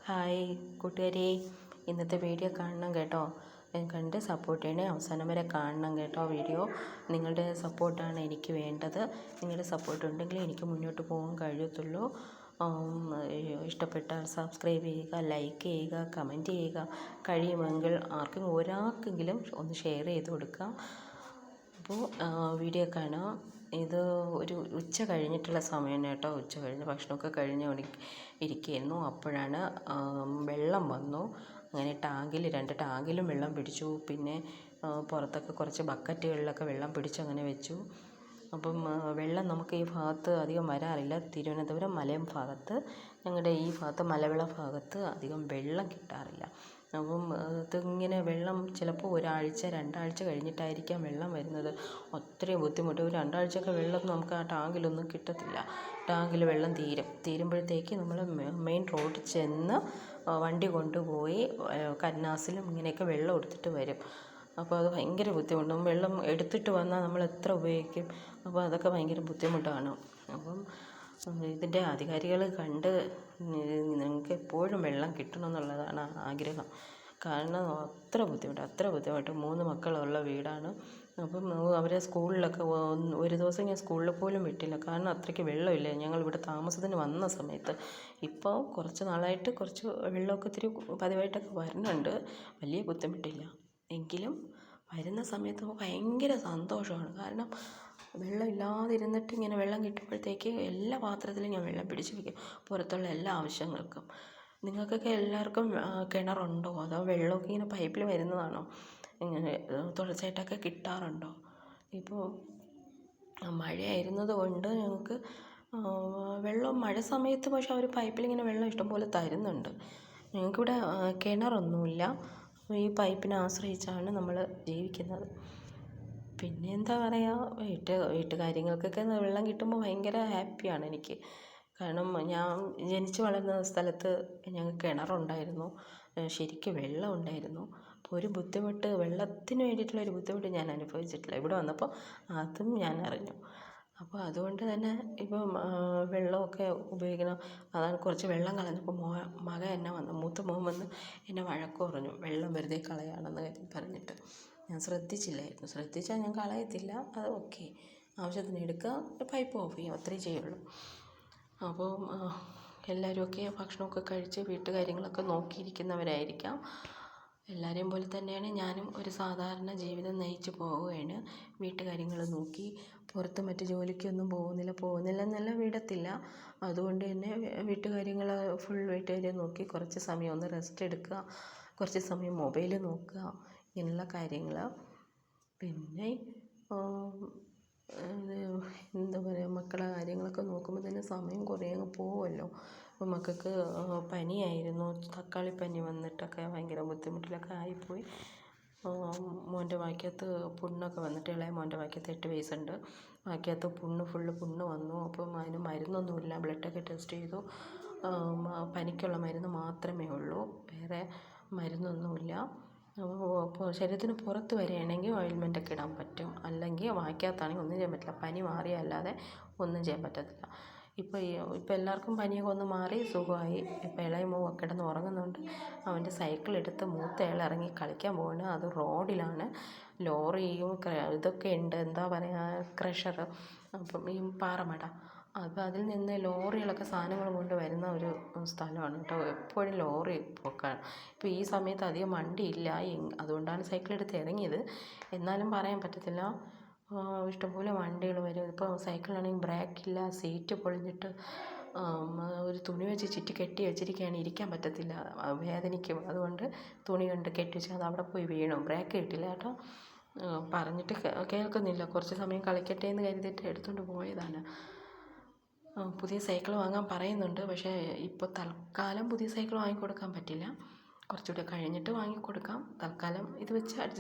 Hi കൂട്ടുകാരെ, ഇന്നത്തെ video കാണണം കേട്ടോ. കണ്ട് സപ്പോർട്ട് ചെയ്യണേ, അവസാനം വരെ കാണണം കേട്ടോ. വീഡിയോ നിങ്ങളുടെ സപ്പോർട്ടാണ് എനിക്ക് വേണ്ടത്. നിങ്ങളുടെ സപ്പോർട്ട് ഉണ്ടെങ്കിൽ എനിക്ക് മുന്നോട്ട് പോകാൻ കഴിയത്തുള്ളൂ. ഇഷ്ടപ്പെട്ടാൽ സബ്സ്ക്രൈബ് ചെയ്യുക, ലൈക്ക് ചെയ്യുക, കമൻറ്റ് ചെയ്യുക. കഴിയുമെങ്കിൽ ഒരാൾക്കെങ്കിലും ഒന്ന് ഷെയർ ചെയ്ത് കൊടുക്കുക. അപ്പോൾ വീഡിയോ കാണാം. ഇത് ഒരു ഉച്ച കഴിഞ്ഞിട്ടുള്ള സമയം കേട്ടോ. ഉച്ച കഴിഞ്ഞ് ഭക്ഷണമൊക്കെ കഴിഞ്ഞ് ഇരിക്കുകയായിരുന്നു. അപ്പോഴാണ് വെള്ളം വന്നു. അങ്ങനെ രണ്ട് ടാങ്കിലും വെള്ളം പിടിച്ചു. പിന്നെ പുറത്തൊക്കെ കുറച്ച് ബക്കറ്റുകളിലൊക്കെ വെള്ളം പിടിച്ചങ്ങനെ വെച്ചു. അപ്പം വെള്ളം നമുക്ക് ഈ ഭാഗത്ത് അധികം വരാറില്ല. തിരുവനന്തപുരം മലയം ഭാഗത്ത്, ഞങ്ങളുടെ ഈ ഭാഗത്ത് മലവിള ഭാഗത്ത് അധികം വെള്ളം കിട്ടാറില്ല. അപ്പം ഇതിങ്ങനെ വെള്ളം ചിലപ്പോൾ ഒരാഴ്ച 2 ആഴ്ച കഴിഞ്ഞിട്ടായിരിക്കാം വെള്ളം വരുന്നത്. അത്രയും ബുദ്ധിമുട്ട്. ഒരു 2 ആഴ്ചയൊക്കെ വെള്ളം നമുക്ക് ആ ടാങ്കിലൊന്നും കിട്ടത്തില്ല. ടാങ്കിൽ വെള്ളം തീരുമ്പോഴത്തേക്ക് നമ്മൾ മെയിൻ റോഡിൽ ചെന്ന് വണ്ടി കൊണ്ടുപോയി കന്നാസിലും ഇങ്ങനെയൊക്കെ വെള്ളം എടുത്തിട്ട് വരും. അപ്പോൾ അത് ഭയങ്കര ബുദ്ധിമുട്ടാണ്. വെള്ളം എടുത്തിട്ട് വന്നാൽ നമ്മൾ എത്ര ഉപയോഗിക്കും? അപ്പോൾ അതൊക്കെ ഭയങ്കര ബുദ്ധിമുട്ടാണ്. അപ്പം ഇതിൻ്റെ അധികാരികൾ കണ്ട് നിങ്ങൾക്ക് എപ്പോഴും വെള്ളം കിട്ടണമെന്നുള്ളതാണ് ആഗ്രഹം. കാരണം അത്ര ബുദ്ധിമുട്ട്. 3 മക്കളുള്ള വീടാണ്. അപ്പം അവരെ സ്കൂളിലൊക്കെ ഒരു ദിവസം ഞാൻ സ്കൂളിൽ പോലും വിട്ടില്ല. കാരണം അത്രയ്ക്ക് വെള്ളമില്ല ഞങ്ങളിവിടെ താമസത്തിന് വന്ന സമയത്ത്. ഇപ്പോൾ കുറച്ച് നാളായിട്ട് കുറച്ച് വെള്ളമൊക്കെ ഇത്തിരി പതിവായിട്ടൊക്കെ വരുന്നുണ്ട്. വലിയ ബുദ്ധിമുട്ടില്ല. എങ്കിലും വരുന്ന സമയത്ത് ഭയങ്കര സന്തോഷമാണ്. കാരണം വെള്ളം ഇല്ലാതിരുന്നിട്ട് ഇങ്ങനെ വെള്ളം കിട്ടുമ്പോഴത്തേക്ക് എല്ലാ പാത്രത്തിലും ഞാൻ വെള്ളം പിടിച്ച് വയ്ക്കും, പുറത്തുള്ള എല്ലാ ആവശ്യങ്ങൾക്കും. നിങ്ങൾക്കൊക്കെ എല്ലാവർക്കും കിണറുണ്ടോ? അതോ വെള്ളമൊക്കെ ഇങ്ങനെ പൈപ്പിൽ വരുന്നതാണോ? ഇങ്ങനെ തുടർച്ചയായിട്ടൊക്കെ കിട്ടാറുണ്ടോ? ഇപ്പോൾ മഴയായിരുന്നത് കൊണ്ട് ഞങ്ങൾക്ക് വെള്ളം മഴ സമയത്ത് പക്ഷെ അവർ പൈപ്പിലിങ്ങനെ വെള്ളം ഇഷ്ടംപോലെ തരുന്നുണ്ട്. ഞങ്ങൾക്കിവിടെ കിണറൊന്നുമില്ല. ഈ പൈപ്പിനെ ആശ്രയിച്ചാണ് നമ്മൾ ജീവിക്കുന്നത്. പിന്നെ എന്താ പറയുക, വീട്ടുകാര്യങ്ങൾക്കൊക്കെ വെള്ളം കിട്ടുമ്പോൾ ഭയങ്കര ഹാപ്പിയാണ് എനിക്ക്. കാരണം ഞാൻ ജനിച്ച് വളർന്ന സ്ഥലത്ത് ഞങ്ങൾക്ക് കിണറുണ്ടായിരുന്നു, ശരിക്കും വെള്ളം ഉണ്ടായിരുന്നു. അപ്പോൾ ഒരു ബുദ്ധിമുട്ട്, വെള്ളത്തിന് വേണ്ടിയിട്ടുള്ളൊരു ബുദ്ധിമുട്ട് ഞാൻ അനുഭവിച്ചിട്ടില്ല. ഇവിടെ വന്നപ്പോൾ അതും ഞാൻ അറിഞ്ഞു. അപ്പോൾ അതുകൊണ്ട് തന്നെ ഇപ്പം വെള്ളമൊക്കെ ഉപയോഗിക്കണം. അതാണ് കുറച്ച് വെള്ളം കളഞ്ഞപ്പോൾ മകൻ എന്നെ മൂത്ത മോൻ വന്ന് എന്നെ വഴക്ക് പറഞ്ഞു, വെള്ളം വെറുതെ കളയാണെന്ന് പറഞ്ഞിട്ട്. ഞാൻ ശ്രദ്ധിച്ചില്ലായിരുന്നു. ശ്രദ്ധിച്ചാൽ ഞാൻ കളയത്തില്ല, അത് ഓക്കെ. ആവശ്യത്തിന് എടുക്കുക, പൈപ്പ് ഓഫ് ചെയ്യും, അത്രയേ ചെയ്യുള്ളൂ. അപ്പോൾ എല്ലാവരുമൊക്കെ ഭക്ഷണമൊക്കെ കഴിച്ച് വീട്ടുകാര്യങ്ങളൊക്കെ നോക്കിയിരിക്കുന്നവരായിരിക്കാം. എല്ലാവരെയും പോലെ തന്നെയാണ് ഞാനും ഒരു സാധാരണ ജീവിതം നയിച്ച് പോവുകയാണ്. വീട്ടുകാര്യങ്ങൾ നോക്കി, പുറത്ത് മറ്റ് ജോലിക്കൊന്നും പോകുന്നില്ലെന്നല്ല, വിടത്തില്ല. അതുകൊണ്ട് തന്നെ വീട്ടുകാര്യങ്ങൾ വീട്ടുകാര്യം നോക്കി കുറച്ച് സമയം ഒന്ന് റെസ്റ്റ് എടുക്കുക, കുറച്ച് സമയം മൊബൈൽ നോക്കുക, ഇങ്ങനെയുള്ള കാര്യങ്ങൾ. പിന്നെ എന്താ പറയുക, മക്കളെ കാര്യങ്ങളൊക്കെ നോക്കുമ്പോൾ തന്നെ സമയം കുറേ അങ്ങ് പോകുമല്ലോ. അപ്പോൾ മക്കൾക്ക് പനിയായിരുന്നു, തക്കാളിപ്പനി വന്നിട്ടൊക്കെ ഭയങ്കര ബുദ്ധിമുട്ടിലൊക്കെ ആയിപ്പോയി. മോൻ്റെ വായ്ക്കകത്ത് പുണ്ണൊക്കെ വന്നിട്ട്, ഇളയ മോൻ്റെ വായ്ക്കകത്ത് 8 വയസ്സുണ്ട്, വായ്ക്കകത്ത് ഫുള്ള് പുണ്ണ് വന്നു. അപ്പം അതിന് മരുന്നൊന്നുമില്ല. ബ്ലഡൊക്കെ ടെസ്റ്റ് ചെയ്തു. പനിക്കുള്ള മരുന്ന് മാത്രമേ ഉള്ളൂ, വേറെ മരുന്നൊന്നുമില്ല. അപ്പോൾ ശരീരത്തിന് പുറത്ത് വരികയാണെങ്കിൽ ഓയിൽമെൻ്റൊക്കെ ഇടാൻ പറ്റും, അല്ലെങ്കിൽ വായ്ക്കകത്താണെങ്കിൽ ഒന്നും ചെയ്യാൻ പറ്റില്ല. പനി മാറിയല്ലാതെ ഒന്നും ചെയ്യാൻ പറ്റത്തില്ല. ഇപ്പോൾ എല്ലാവർക്കും പനിയൊക്കെ ഒന്ന് മാറി സുഖമായി. ഇപ്പോൾ ഇളയ മോൻ കിടന്ന് ഉറങ്ങുന്നുണ്ട്. അവൻ്റെ സൈക്കിളെടുത്ത് മൂത്തയാൾ ഇറങ്ങി കളിക്കാൻ പോവാണ്. അത് റോഡിലാണ്. ലോറിയും ഇതൊക്കെ ഉണ്ട്, എന്താ പറയുക, ക്രഷർ, അപ്പം ഈ പാറമട. അപ്പോൾ അതിൽ നിന്ന് ലോറികളൊക്കെ സാധനങ്ങൾ കൊണ്ട് വരുന്ന ഒരു സ്ഥലമാണ് കേട്ടോ. എപ്പോഴും ലോറി പോക്കാണ്. ഇപ്പോൾ ഈ സമയത്ത് അധികം വണ്ടിയില്ല, അതുകൊണ്ടാണ് സൈക്കിളെടുത്ത് ഇറങ്ങിയത്. എന്നാലും പറയാൻ പറ്റത്തില്ല, ഇഷ്ടംപോലെ വണ്ടികൾ വരും. ഇപ്പോൾ സൈക്കിളാണെങ്കിൽ ബ്രേക്കില്ല, സീറ്റ് പൊളിഞ്ഞിട്ട് ഒരു തുണി വെച്ച് ചുറ്റി കെട്ടി വെച്ചിരിക്കുകയാണ്, ഇരിക്കാൻ പറ്റത്തില്ല, വേദനിക്കും. അതുകൊണ്ട് തുണി കൊണ്ട് കെട്ടി വെച്ചാൽ അത് അവിടെ പോയി വീണു. ബ്രേക്ക് കിട്ടില്ല കേട്ടോ. പറഞ്ഞിട്ട് കേൾക്കുന്നില്ല. കുറച്ച് സമയം കളിക്കട്ടെ എന്ന് കരുതിയിട്ട് എടുത്തുകൊണ്ട് പോയതാണ്. പുതിയ സൈക്കിൾ വാങ്ങാൻ പറയുന്നുണ്ട്. പക്ഷേ ഇപ്പോൾ തൽക്കാലം പുതിയ സൈക്കിൾ വാങ്ങിക്കൊടുക്കാൻ പറ്റില്ല, കുറച്ചുകൂടെ കഴിഞ്ഞിട്ട് വാങ്ങിക്കൊടുക്കാം. തൽക്കാലം ഇത് വെച്ച് അഡ്ജസ്റ്റ്